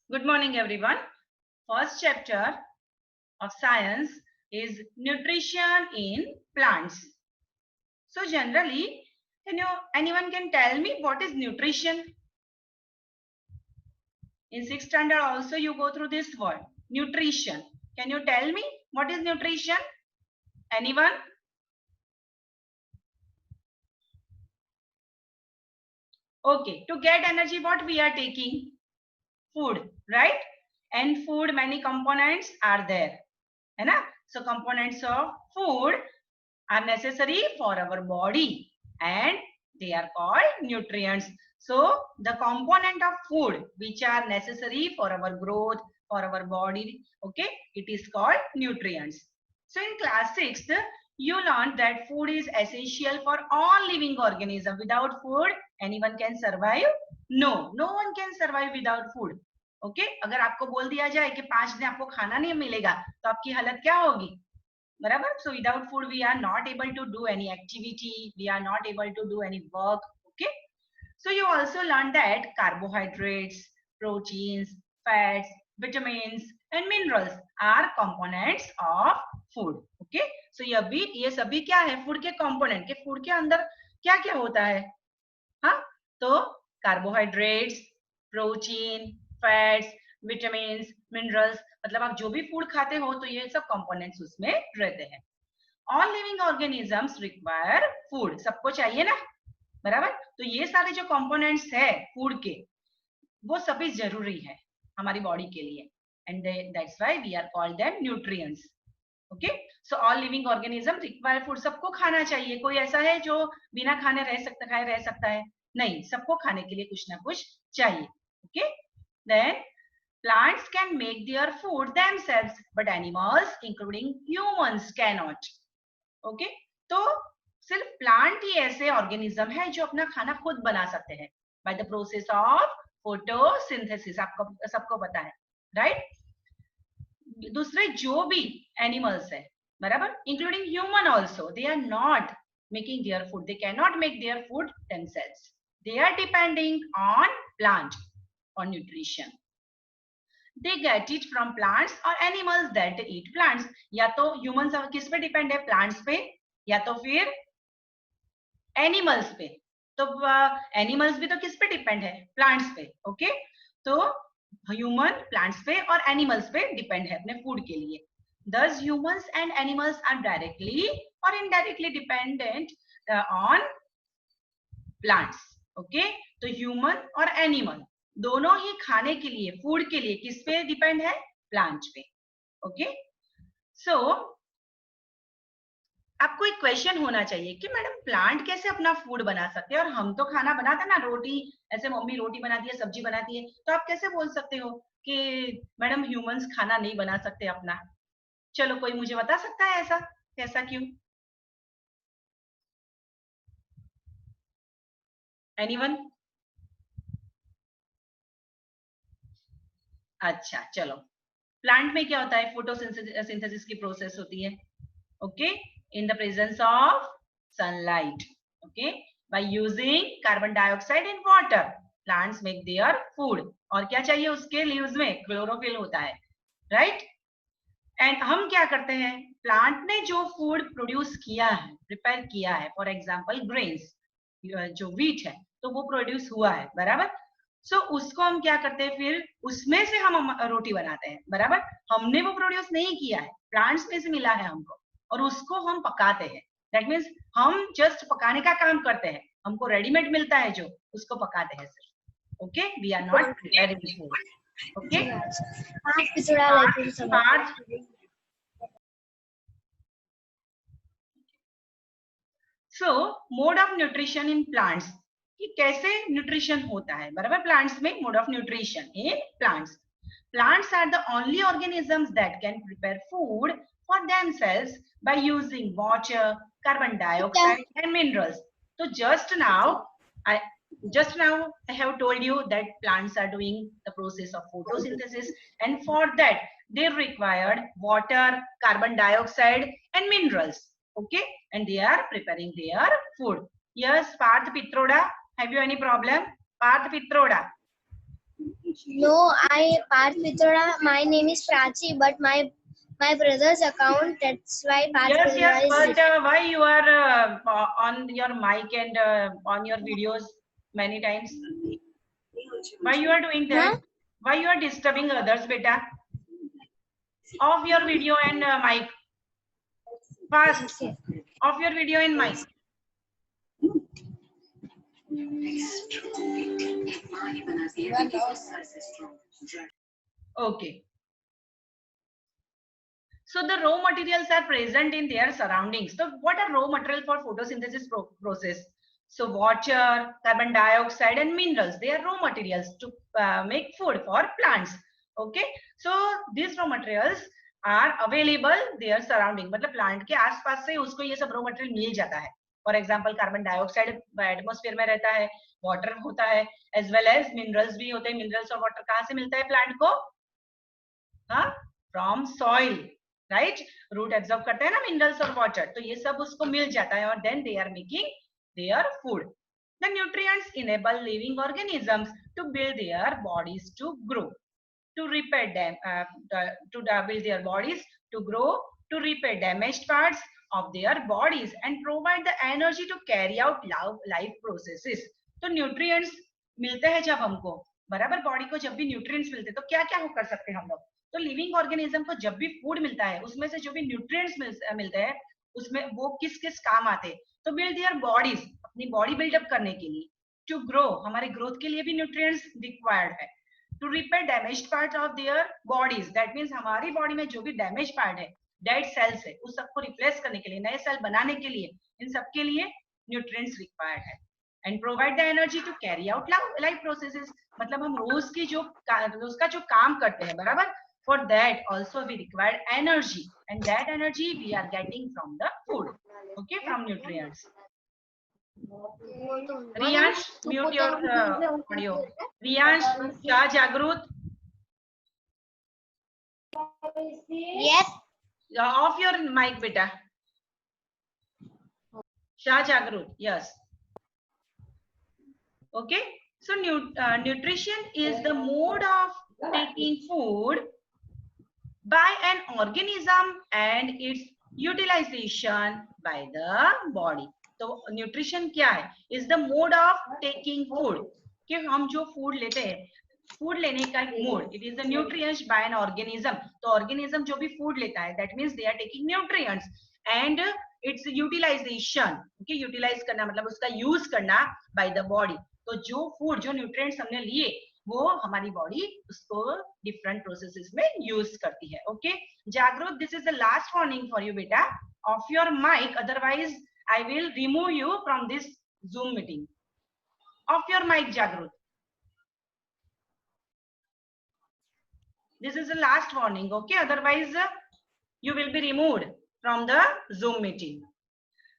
Good morning, everyone. First chapter of science is nutrition in plants. So generally, anyone can tell me what is nutrition? In 6th standard also you go through this word, nutrition. Can you tell me what is nutrition? Anyone? Okay, to get energy, what we are taking? Food, right? And food, many components are there. है ना? So components of food are necessary for our body and they are called nutrients. So the component of food which are necessary for our growth, for our body, okay, it is called nutrients. So in class 6th, you learned that food is essential for all living organisms. Without food, anyone can survive? No, no one can survive without food. Okay अगर आपको बोल दिया जाए कि 5 दिन आपको खाना नहीं मिलेगा तो आपकी हालत क्या होगी? बराबर. So without food we are not able to do any activity, we are not able to do any work. Okay, so you also learned that carbohydrates, proteins, fats, vitamins and minerals are components of food. Okay, so ये सभी क्या है? Food के component के. Food के अंदर क्या क्या होता है? हाँ, तो carbohydrates, protein, fats, vitamins, minerals, मतलब आप जो भी फूड खाते हो तो ये सब कंपोनेंट्स उसमें रहते हैं. All living organisms require food. सबको चाहिए ना, बराबर. तो ये सारे जो कंपोनेंट्स है फूड के वो सभी जरूरी है हमारी बॉडी के लिए and that's why we are called them nutrients. Okay, so all living organism require food. सबको खाना चाहिए. कोई ऐसा है जो बिना खाने रह सकता है? नहीं, सबको खाने के लिए कुछ ना कुछ चाहिए. Okay, then plants can make their food themselves but animals including humans cannot. Okay, तो सिर्फ प्लांट ही ऐसे ऑर्गेनिज्म है जो अपना खाना खुद बना सकते हैं bye the process of photosynthesis. आपको सबको पता है, राइट? दूसरे जो भी एनिमल्स है, बराबर, including human also, they are not making their food. They can not make their food themselves. They are depending on plant और nutrition. They get it from plants or animals that eat plants. या तो humans किस पे depend है? Plants पे या तो फिर एनिमल्स पे. तो एनिमल्स भी तो किस पे डिपेंड है? प्लांट्स पे. ओके, तो ह्यूमन प्लांट्स पे और एनिमल्स पे डिपेंड है अपने फूड के लिए. Thus humans and animals are directly or indirectly dependent on plants. Okay, तो ह्यूमन और एनिमल दोनों ही खाने के लिए, फूड के लिए किस पे डिपेंड है? प्लांट पे. ओके, सो आपको एक क्वेश्चन होना चाहिए कि मैडम प्लांट कैसे अपना फूड बना सकते हैं और हम तो खाना बनाते हैं ना, रोटी ऐसे मम्मी रोटी बनाती है, सब्जी बनाती है, तो आप कैसे बोल सकते हो कि मैडम ह्यूमंस खाना नहीं बना सकते अपना? चलो कोई मुझे बता सकता है ऐसा? कैसा, क्यों? एनीवन? अच्छा, चलो. प्लांट में क्या होता है? फोटोसिंथेसिस की प्रोसेस होती है. Okay, in the presence of sunlight. Okay, by using carbon dioxide and water, plants make their food. और क्या चाहिए उसके लीव्स में? क्लोरोफिल होता है, राइट? एंड हम क्या करते हैं? प्लांट ने जो फूड प्रोड्यूस किया है, प्रिपेयर किया है, फॉर एग्जांपल ग्रेन्स, जो व्हीट है, तो वो प्रोड्यूस हुआ है, बराबर. सो उसको हम क्या करते हैं? फिर उसमें से हम रोटी बनाते हैं, बराबर. हमने वो प्रोड्यूस नहीं किया है, प्लांट्स में से मिला है हमको और उसको हम पकाते हैं. दैट मीन्स हम जस्ट पकाने का काम करते हैं. हमको रेडीमेड मिलता है जो, उसको पकाते हैं सिर्फ. Okay, we are not preparing food. Okay, so mode of nutrition in plants. कि कैसे न्यूट्रिशन होता है, बराबर. प्लांट्स में mode of nutrition in plants. Plants are the only organisms that can prepare food for themselves by using water, carbon dioxide, and minerals. So just now I have told you that plants are doing the process of photosynthesis, and for that they required water, carbon dioxide, and minerals. Okay, and they are preparing their food. Yes, Parth Pitroda, have you any problem? Parth Pitroda. No, I Parth Pitroda. My name is Prachi, but my brother's account. That's why Parth Yes, yes, Pitroda is but written. why you are on your mic and on your videos many times? Why you are doing that? Huh? Why you are disturbing others, beta? Off your video and mic. Fast. Okay. Off your video and mic. Okay. So the raw materials are present in their surroundings. So what are raw material for photosynthesis process? So water, carbon dioxide and minerals, they are raw materials to make food for plants. Okay. So these raw materials are available their surrounding. मतलब plant के आसपास से उसको ये सब raw material मिल जाता है. For example, carbon dioxide atmosphere में रहता है, water होता है, as well as minerals भी होते हैं. Minerals और water कहाँ से मिलता है plant को? हाँ, from soil. Right, root absorb करते हैं ना मिनरल्स और वाटर, तो ये सब उसको मिल जाता है और then they are making their food. The nutrients enable living organisms to build their bodies to grow, to repair them, to build their bodies to grow, to repair damaged parts of their bodies and provide the energy to carry out life processes. तो nutrients मिलते हैं जब हमको, बराबर, body को जब भी nutrients मिलते हैं तो क्या क्या कर सकते हैं हम लोग. तो लिविंग ऑर्गेनिज्म को जब भी फूड मिलता है उसमें से जो भी न्यूट्रिएंट्स मिलते हैं उसमें वो किस किस काम आते हैं. तो बिल्ड देयर बॉडीज, अपनी बॉडी बिल्डअप करने के लिए, टू ग्रो, हमारे ग्रोथ के लिए भी न्यूट्रिएंट्स रिक्वायर्ड है, to repair damaged parts of their bodies, that means हमारी बॉडी में जो भी डैमेज पार्ट है, डेड सेल्स है, उस सबको रिप्लेस करने के लिए, नए सेल बनाने के लिए, इन सब के लिए न्यूट्रिएंट्स रिक्वायर्ड है. And provide the energy to carry out life processes, मतलब हम रोज की जो रोज का जो काम करते हैं, बराबर, for that also we require energy and that energy we are getting from the food, okay, from nutrients. Riyansh, mute your audio. Riyansh, Shah Jagrut. Yes. Off your mic, beta. Shah Jagrut, yes. Okay. So nutrition is the mode of taking food by an organism and its utilization by the body. तो nutrition क्या है? Is the mode of taking food, कि हम जो food लेते हैं, food लेने का एक mode, it is the nutrients by an organism. तो ऑर्गेनिज्म जो भी फूड लेता है, that means they are taking nutrients and its utilization. Okay, utilize करना मतलब उसका यूज करना बाय द बॉडी. तो जो फूड, जो न्यूट्रिएंट्स हमने लिए, वो हमारी बॉडी उसको डिफरेंट प्रोसेसेस में यूज करती है. Okay Jagruk, this is the last warning for you बेटा. Off your mic, otherwise I will remove you from this Zoom meeting. Off your mic, Jagrut. This is the last warning, okay? Otherwise, you will be removed from the Zoom meeting.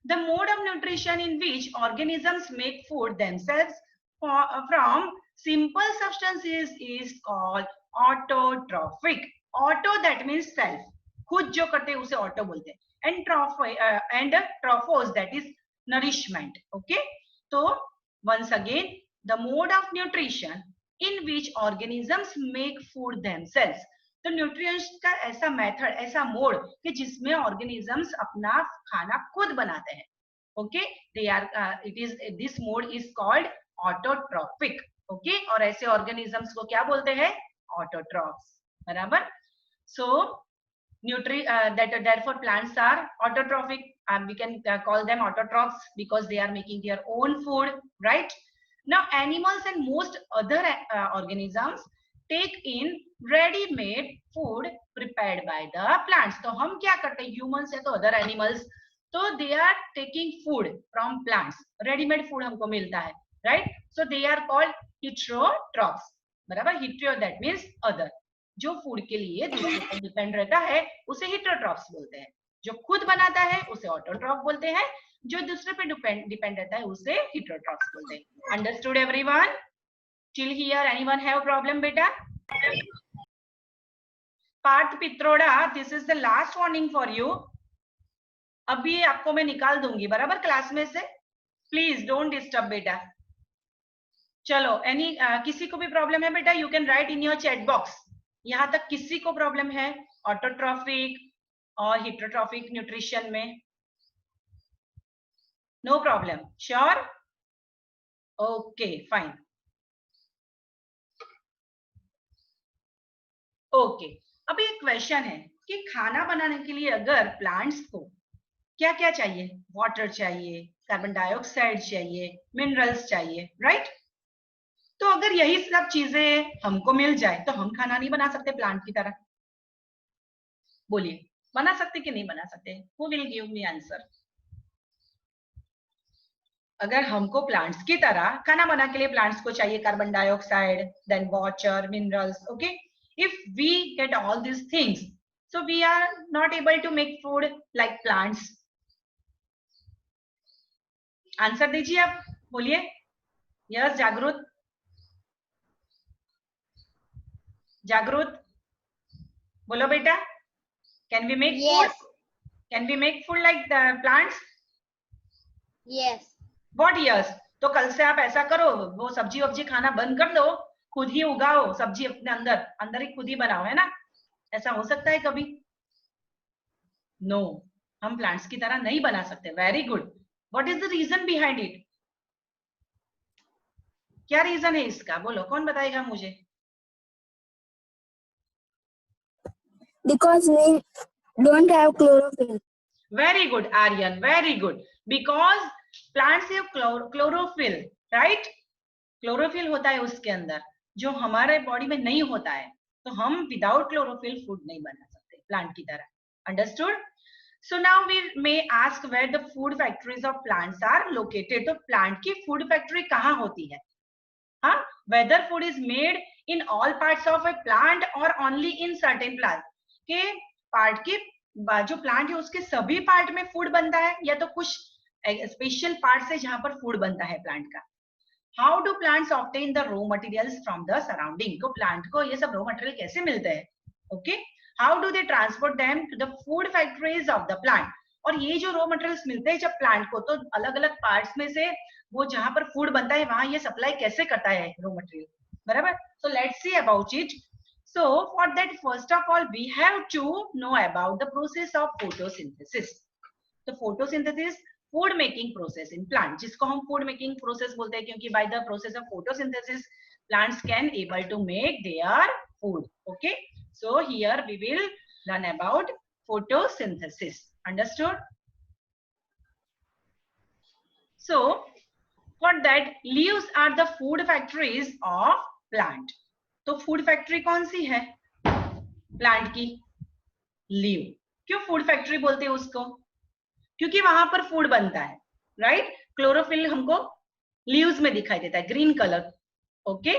The mode of nutrition in which organisms make food themselves from simple substances is called autotrophic. Auto, that means self. खुद जो करते हैं उसे auto बोलते हैं. And trophos, that is nourishment. Okay, so once again, the mode of nutrition in which organisms make food themselves. तो nutrients का ऐसा मेथड, ऐसा मोड कि जिसमें ऑर्गेनिजम्स अपना खाना खुद बनाते हैं. Okay, they are, it is, this mode is called autotrophic. Okay, और ऐसे ऑर्गेनिजम्स को क्या बोलते हैं? ऑटोट्रॉफ्स, बराबर. सो therefore plants are autotrophic, and we can call them autotrophs because they are making their own food, right? Now animals and most other organisms take in ready made food prepared by the plants. तो हम क्या करते हैं, humans है तो other animals, तो they are taking food from plants, ready made food हमको मिलता है, right? So they are called heterotrophs, बराबर. hetero, that means other. जो फूड के लिए दूसरे पर डिपेंड रहता है उसे हेटेरोट्रॉफ्स बोलते हैं. जो खुद बनाता है उसे ऑटोट्रॉफ बोलते हैं. जो दूसरे पे डिपेंड रहता है उसे हेटेरोट्रॉफ्स बोलते हैं. Understood everyone? Till here anyone have problem बेटा? Parth Pitroda, this is the last warning for you. अभी आपको मैं निकाल दूंगी, बराबर, क्लास में से. प्लीज डोंट डिस्टर्ब बेटा. चलो एनी किसी को भी प्रॉब्लम है बेटा, you can write in your chat box. यहाँ तक किसी को प्रॉब्लम है ऑटोट्रॉफिक और हिटरोट्रॉफिक न्यूट्रिशन में? No problem, sure, okay fine, okay. अब एक क्वेश्चन है कि खाना बनाने के लिए अगर प्लांट्स को क्या क्या चाहिए? वाटर चाहिए, कार्बन डाइऑक्साइड चाहिए, मिनरल्स चाहिए, राइट? तो अगर यही सब चीजें हमको मिल जाए तो हम खाना नहीं बना सकते प्लांट की तरह? बोलिए, बना सकते कि नहीं बना सकते? Who will give me answer? अगर हमको प्लांट्स की तरह खाना बनाने के लिए प्लांट्स को चाहिए carbon dioxide, then water, minerals, okay, if we get all these things, so we are not able to make food like plants. Answer दीजिए आप, बोलिए। यस जागृत, जागृत बोलो बेटा, can we make Yes. Food? Can we make food like plants? Yes. What yes? तो कल से आप ऐसा करो, वो सब्जी वब्जी खाना बंद कर दो, खुद ही उगाओ सब्जी अपने अंदर अंदर ही खुद ही बनाओ, है ना? ऐसा हो सकता है कभी? नो, हम प्लांट्स की तरह नहीं बना सकते। Very good, what is the reason behind it? क्या रीजन है इसका? बोलो, कौन बताएगा मुझे? Because we don't have chlorophyll. Very good, Aryan, very good. Because plants have chlorophyll, right? Chlorophyll होता है उसके अंदर, जो हमारे बॉडी में नहीं होता है, तो हम विदाउट क्लोरोफिल फूड नहीं बना सकते प्लांट की तरह। Understood? So now we may ask where the food factories of plants are located. तो प्लांट की फूड फैक्ट्री कहाँ होती है? हाँ, whether food is made in all parts of a plant और ओनली इन सर्टेन प्लांट, के part के जो प्लांट है उसके सभी पार्ट में फूड बनता है, या तो कुछ स्पेशल पार्ट है जहां पर फूड बनता है प्लांट का। How do plants obtain the raw materials from the surrounding? तो प्लांट को ये सब रॉ मटेरियल कैसे मिलते हैं? Okay, how do they transport them to the food factories of the plant? और ये जो रॉ मटेरियल्स मिलते हैं जब प्लांट को, तो अलग अलग पार्ट्स में से वो जहां पर फूड बनता है वहां ये सप्लाई कैसे करता है रॉ मटेरियल, बराबर? So let's see about it. So for that, first of all, we have to know about the process of photosynthesis. तो photosynthesis food making process in plant, जिसको हम फूड मेकिंग प्रोसेस बोलते हैं, क्योंकि by the process of photosynthesis plants can able to make their food. Okay, so here we will learn about photosynthesis. Understood? So for that, leaves are the food factories of plant. तो food factory कौन सी है plant की? Leave. क्यों food factory बोलते हैं उसको? क्योंकि वहां पर फूड बनता है, राइट? क्लोरोफिल हमको लीव्स में दिखाई देता है, green colour. Okay,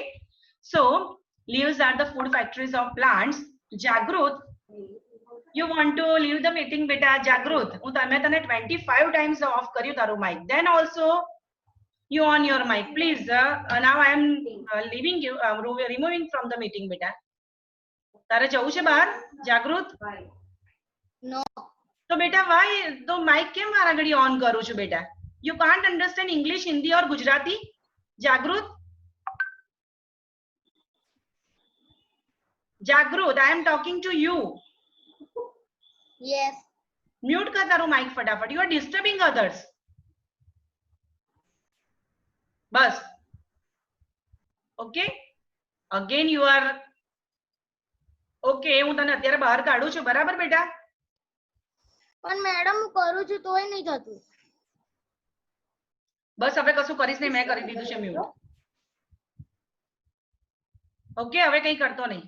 so leaves are the food factories of plants. Jagrut, you want to leave the meeting beta? Jagrut, मैं तने 25 times off કર્યું તારું mic, then also you on your mic please. Now I am leaving you, removing from the meeting beta. તારે જવું છે બહાર જાગૃત? No. तो बेटा वाई तो माइक केम मारा घड़ी ऑन करू छू बेटा? You can't understand English, Hindi और Gujarati? Jagrut, Jagrut, I am talking to you. Yes. Mute कर तारू माइक फटाफट, यू आर डिस्टर्बिंग अदर्स। बस, okay, again you are okay. હું તને અત્યારે બહાર કાઢું છું, બરાબર બેટા? પણ મેડમ હું કરું છું તોય નહીં થતું. બસ હવે કશું કરીશ નહીં, મેં કરી દીધું છે મ્યુટ। ઓકે, હવે કંઈ કરતો નહીં,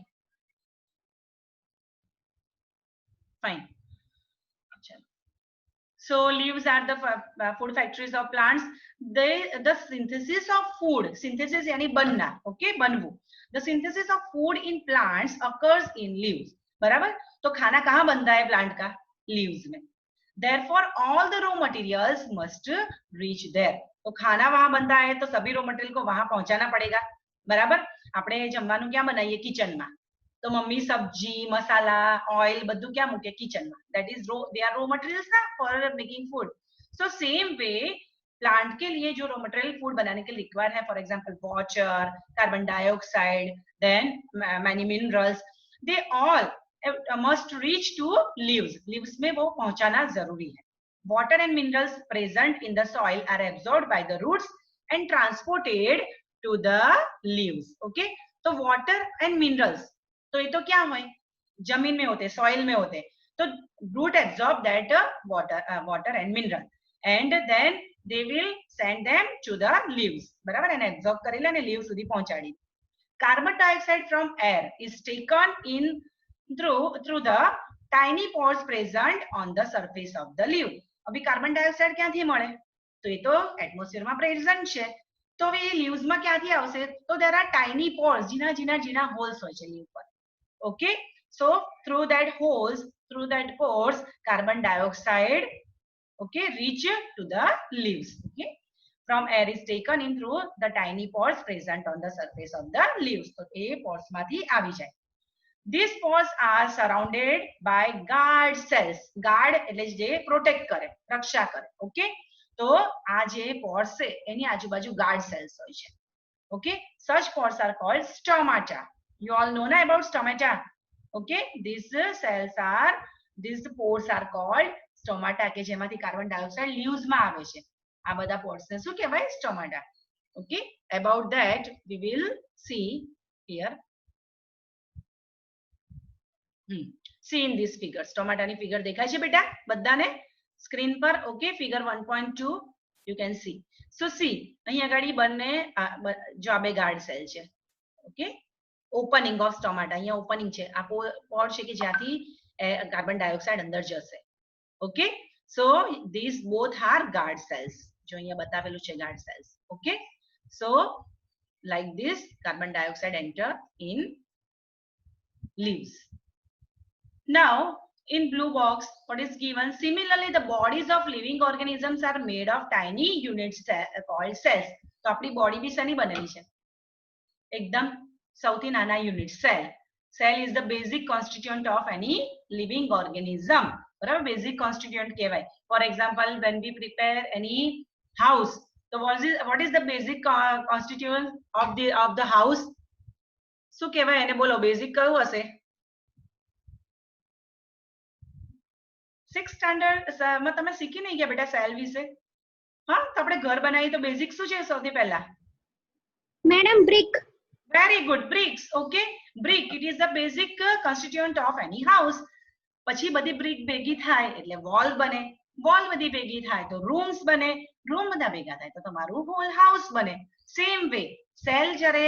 fine. So leaves are the food factories of plants. The synthesis of food, synthesis यानी बनना, okay, बनवू। The synthesis of food in plants occurs in leaves, बराबर? तो खाना कहाँ बनता है प्लांट का? लीव्स में। Therefore all the raw materials must reach there. तो खाना वहां बनता है तो सभी रॉ मटेरियल को वहां पहुंचाना पड़ेगा, बराबर? આપણે જમવાનું ક્યાં બનાવીએ? કિચનમાં। तो मम्मी सब्जी, मसाला, ऑयल બધું क्या મૂકે? કિચનમાં। That is they are raw materials ना for making food. So same way plant के लिए जो रॉ मटेरियल फूड बनाने के लिए रिक्वायर है, for example water, carbon dioxide, then many minerals, they all must reach to leaves. Leaves में वो पहुंचाना जरूरी है. Water and minerals present in the soil are absorbed by the roots and transported to the leaves. Okay, तो water and minerals, तो ये तो क्या है, जमीन में होते, सॉइल में होते, तो root absorb that water and mineral and then they will send them to the leaves. બરાબર, એને absorb કરેલા ને leaves સુધી પહોંચાડી. Carbon dioxide from air is taken in through the tiny pores present on the surface of the leaf. अभी carbon dioxide ક્યાંથી મળે, તો એ તો એટમોસ્ફિયરમાં પ્રેઝન્ટ છે, તો હવે એ લીવ્સ માં ક્યાંથી આવશે, તો there are tiny pores, જીના હોલ્સ હોય છે લીવ પર. Okay, so through that holes, through that pores, carbon dioxide, okay, reach to the leaves. Okay, from air is taken in through the tiny pores present on the surface of the leaves. તો એ pores માંથી આવી જાય. These pores are surrounded by guard cells. Guard એટલે જે protect કરે, રક્ષા કરે. Okay, તો આ જે pores છે એની આજુબાજુ guard cells હોય છે. Okay, such pores are called stomata. You all know na about stomata. Okay, these pores are called stomata, કે જેમાંથી કાર્બન ડાયોક્સાઇડ લીવ્સ માં આવે છે. આ બધા pores ને શું કહેવાય, stomata. Okay, about that we will see here. See in this figure. Stomata ની figure દેખાય છે બેટા બધાને સ્ક્રીન પર? Okay, figure 1.2 you can see. So see, અહીં આગળ બંને જો આ બે ગાર્ડ સેલ છે. ઓકે, ઓપનિંગ ઓફ સ્ટોમાટા, અહીંયા ઓપનિંગ છે, આ પોડ છે કે જ્યાંથી કાર્બન ડાયોક્સાઇડ અંદર જશે. Okay, so these both are guard cells. જો અહીંયા બતાવેલું છે guard cells. Okay, so like this carbon dioxide enter in leaves. Now in blue box what is given, similarly the bodies of living organisms are made of tiny units called cells. तो अपनी body भी शनी बनेली છે एकदम સૌથી નાના unit, cell. Cell is the basic constituent of any living organism. બરાબર, basic constituent કહેવાય. For example, when we prepare any house, so what is the basic constituent of the house? શું કહેવાય એને, બોલો, બેઝિક કયું હશે? 6th સ્ટાન્ડર્ડ માં તમે શીખી નહીં ગયા બેટા સેલ વિશે? હા, તો આપણે ઘર બનાવી તો બેઝિક શું છે સૌથી પહેલા? Madam brick. Very good, bricks. Okay, brick, it is the basic constituent of any house. પછી બધી બ્રિક ભેગી થાય એટલે વોલ બને, વોલ બધી ભેગી થાય તો રૂમ્સ બને, રૂમ બધા ભેગા થાય તો તમારું હોલ હાઉસ બને. સેમ વે સેલ જ્યારે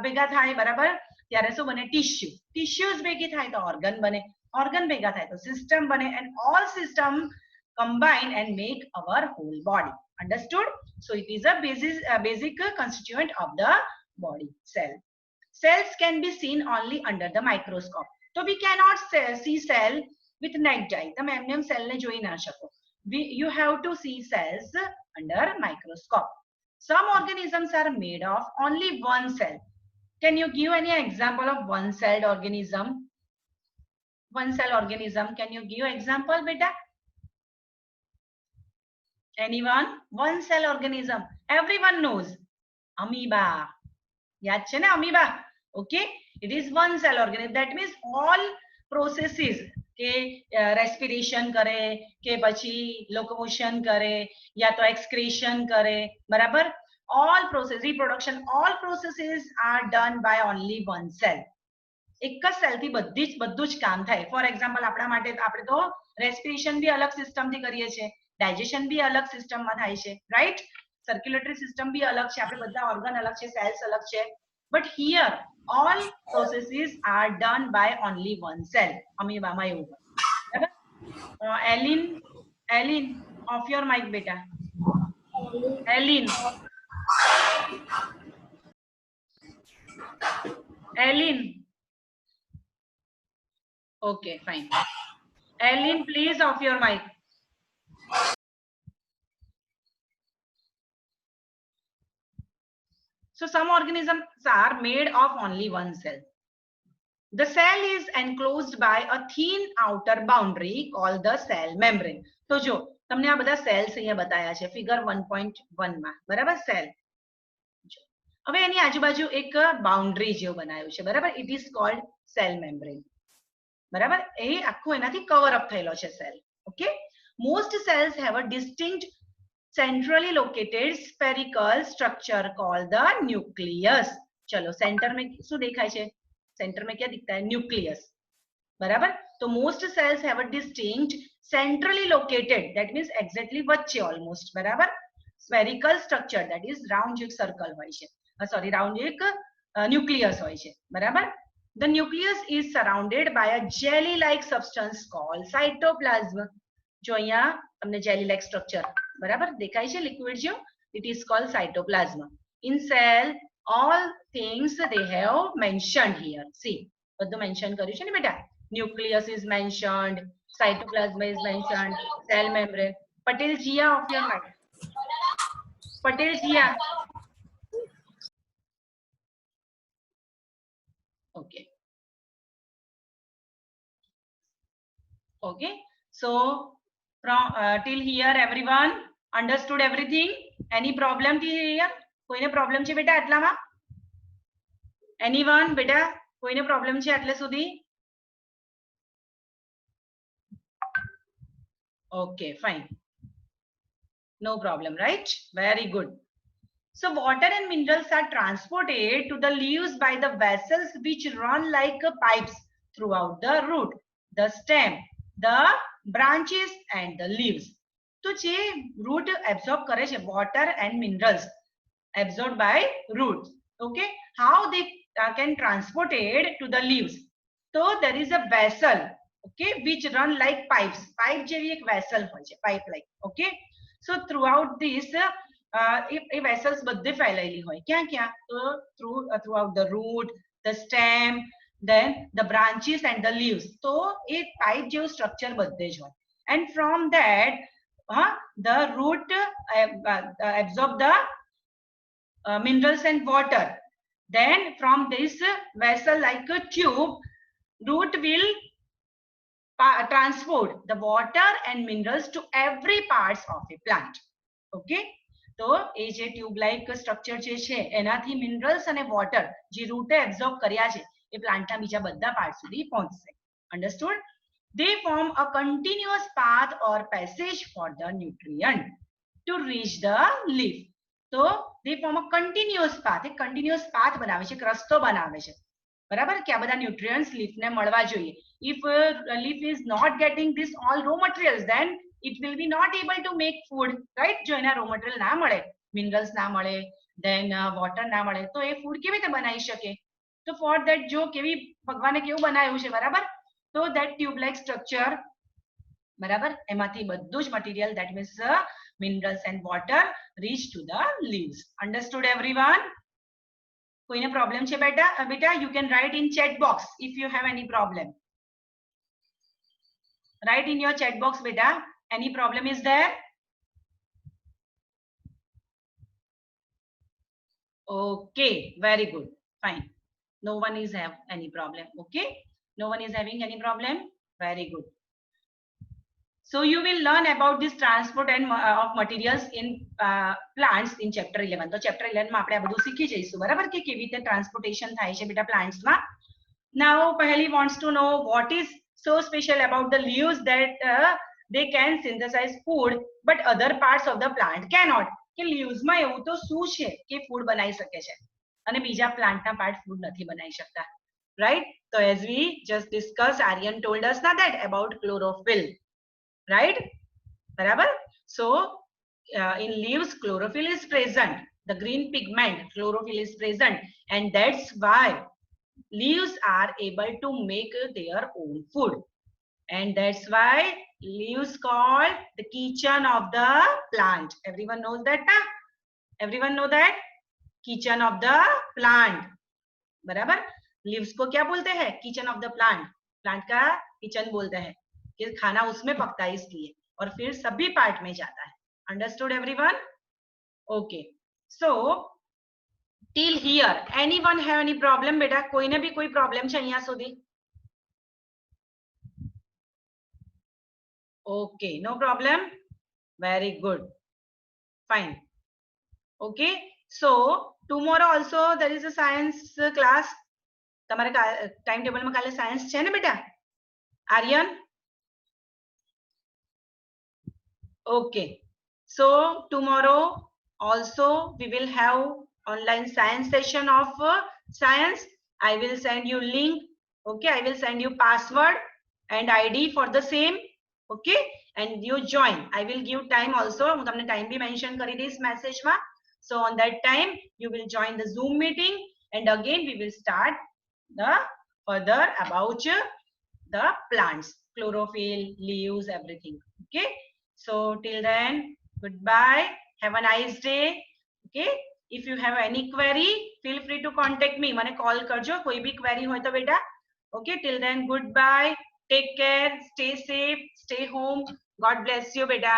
ભેગા થાય, બરાબર, ત્યારે શું બને? ટિશ્યુ. ટિશ્યુઝ ભેગી થાય તો ઓર્ગન બને, organ ભેગા થાય તો system બને, and all system combine and make our whole body. Understood? So it is a basic constituent of the body, cell. Cells can be seen only under the microscope. So we cannot see cell with naked eye. તમે એમને cell ને જોઈ ના શકો. You have to see cells under microscope. Some organisms are made of only one cell. Can you give any example of one celled organism? One cell organism, can you give example beta? Anyone? One cell organism, everyone knows, amoeba. yaad છે ને amoeba? Okay, it is one cell organism. That means all processes કે respiration કરે કે પછી locomotion કરે या तो excretion કરે, બરાબર, all process, reproduction, all processes are done by only one cell. એક જ સેલ થી બધું જ કામ થાય. ફોર એક્ઝામ્પલ આપણા માટે આપણે તો રેસ્પિરેશન બી અલગ સિસ્ટમ થી કરીએ છીએ, ડાયજેશન બી અલગ સિસ્ટમ માં થાય છે, રાઈટ? સર્ક્યુલેટરી સિસ્ટમ બી અલગ છે, આપણે બધા ઓર્ગન અલગ છે, સેલ્સ અલગ છે, but here all processes are done by only one cell. અમીબામાં એવું હોય, બરાબર? એલિન ઓફ યોર માઇક બેટા. એલિન, Okay, fine. Ellen, please off your mic. So some organisms are made of only one cell. The cell is enclosed by a thin outer boundary called the cell membrane. तो जो તમને આ બધા cells અહીંયા બતાયા છે figure 1.1 માં, બરાબર? Cell. હવે એની આજુબાજુ એક બાઉન્ડ્રી જેવું બનાવ્યું છે, બરાબર? It is called cell membrane, બરાબર? એ આખું એનાથી કવર અપ થયેલો છે cell. Okay, most cells have a distinct centrally located spherical structure called the nucleus. चलो सेंटर में શું દેખાય છે? सेंटर में क्या दिखता है? न्यूक्लियस, बराबर? तो most cells have a distinct centrally located, that means exactly वच्चे ऑलमोस्ट, बराबर? Spherical structure, that is round एक सर्कल હોય છે, सॉरी राउंड एक न्यूक्लियस હોય છે, बराबर? The nucleus is surrounded by a jelly like substance called cytoplasm. જો અહીંયા તમને jelly like structure બરાબર દેખાય છે liquid જેવું, it is called cytoplasm. In cell all things they have mentioned here. See, બધું મેન્શન કર્યું છે ને બેટા? nucleus is mentioned, cytoplasm is mentioned, cell membrane. Patel Jia of your mind. Patel Jia. Okay. Okay. So from till here everyone understood everything? Any problem till here? કોઈને problem છે બેટા આટલામાં? Anyone બેટા કોઈને problem છે આટલે સુધી? Okay, fine. No problem, right? Very good. So water and minerals are transported to the leaves by the vessels which run like pipes throughout the root, the stem, the branches and the leaves. तो જે root absorb કરે છે water and minerals absorbed by roots. Okay, how they can transported to the leaves? So there is a vessel, okay, which run like pipes. Pipe જેવી એક vessel હોય છે, pipe like. Okay, so throughout this A vessels બધે ફેલાયેલી હોય. ક્યાં ક્યાં? તો throughout the root, the stem, then the branches and the leaves. તો એ pipe જેવું structure બધે જ હોય. And from that the root absorb the minerals and water. Then from this vessel like a tube, root will transport the water and minerals to every parts of a plant. Okay, તો એ જે tube like structure જે છે એનાથી minerals અને water જે રૂટે absorb કર્યા છે એ પ્લાન્ટના બીજા બધા પાર્ટ સુધી પહોંચશે. Understood? They form a continuous path or passage for the nutrient to reach the leaf. તો they form a continuous path, એક continuous path બનાવે છે, એક રસ્તો બનાવે છે, બરાબર? કે આ બધા ન્યુટ્રિયન્ટ્સ લીફને મળવા જોઈએ. If leaf is not getting this all raw materials, then it will be not able to make food, right? જો એના raw material ના મળે, minerals ના મળે, then water ના મળે, તો એ food કેવી રીતે બનાવી શકે? તો for that જો કેવી ભગવાને કેવું બનાવ્યું છે, બરાબર? તો that tube like structure, બરાબર? એમાંથી બધું જ material, that means minerals and water reach to the leaves. Understood everyone? કોઈને problem છે બેટા? બેટા you can write in chat box if you have any problem. Write in your chat box beta. Any problem is there? Okay, very good, fine. No one is have any problem. Okay, no one is having any problem. Very good. So you will learn about this transport and of materials in plants in chapter 11. તો chapter 11 માં આપણે આ બધું શીખી જઈશું, બરાબર? કે કેવી રીતે ટ્રાન્સપોર્ટેશન થાય છે બેટા plants માં. Now Paheli wants to know what is so special about the leaves that they can synthesize food but other parts of the plant cannot. કે leaves માં એવું તો શું છે કે food બનાવી શકે છે અને બીજા પ્લાન્ટના પાર્ટ food નથી બનાવી શકતા, right? So as we just discussed, Aryan told us that about chlorophyll, right? બરાબર? So in leaves chlorophyll is present, the green pigment chlorophyll is present, and that's why leaves are able to make their own food, and that's why leaves called the kitchen of the plant. Everyone knows that? Everyone know that? Kitchen of the plant, बराबर? leaves को क्या बोलते हैं? kitchen of the plant. plant का kitchen बोलते हैं कि खाना उसमें पकता है इसलिए, और फिर सभी पार्ट में जाता है. Understood everyone? Okay, so till here anyone have any problem बेटा? कोઈને भी कोई problem છે અહીંયા સુધી? Okay, no problem. Very good. Fine. Okay. So tomorrow also there is a science class. તમારે ટાઈમ ટેબલમાં કાલે સાયન્સ છે ને બેટા? Aryan? Okay. So tomorrow also we will have online science session of science. I will send you link. Okay, I will send you password and ID for the same. Okay, and you join. I will give time also. હું તમને time भी mention કરી દઈશ message માં. So on that time you will join the Zoom meeting, and again we will start the further about the plants, chlorophyll, leaves, everything. Okay. So till then, goodbye. Have a nice day. Okay. If you have any query, feel free to contact me. મને call કરજો કોઈ भी query હોય તો બેટા. Okay. Till then, goodbye. Take care. Stay safe. Stay home. God bless you, beta.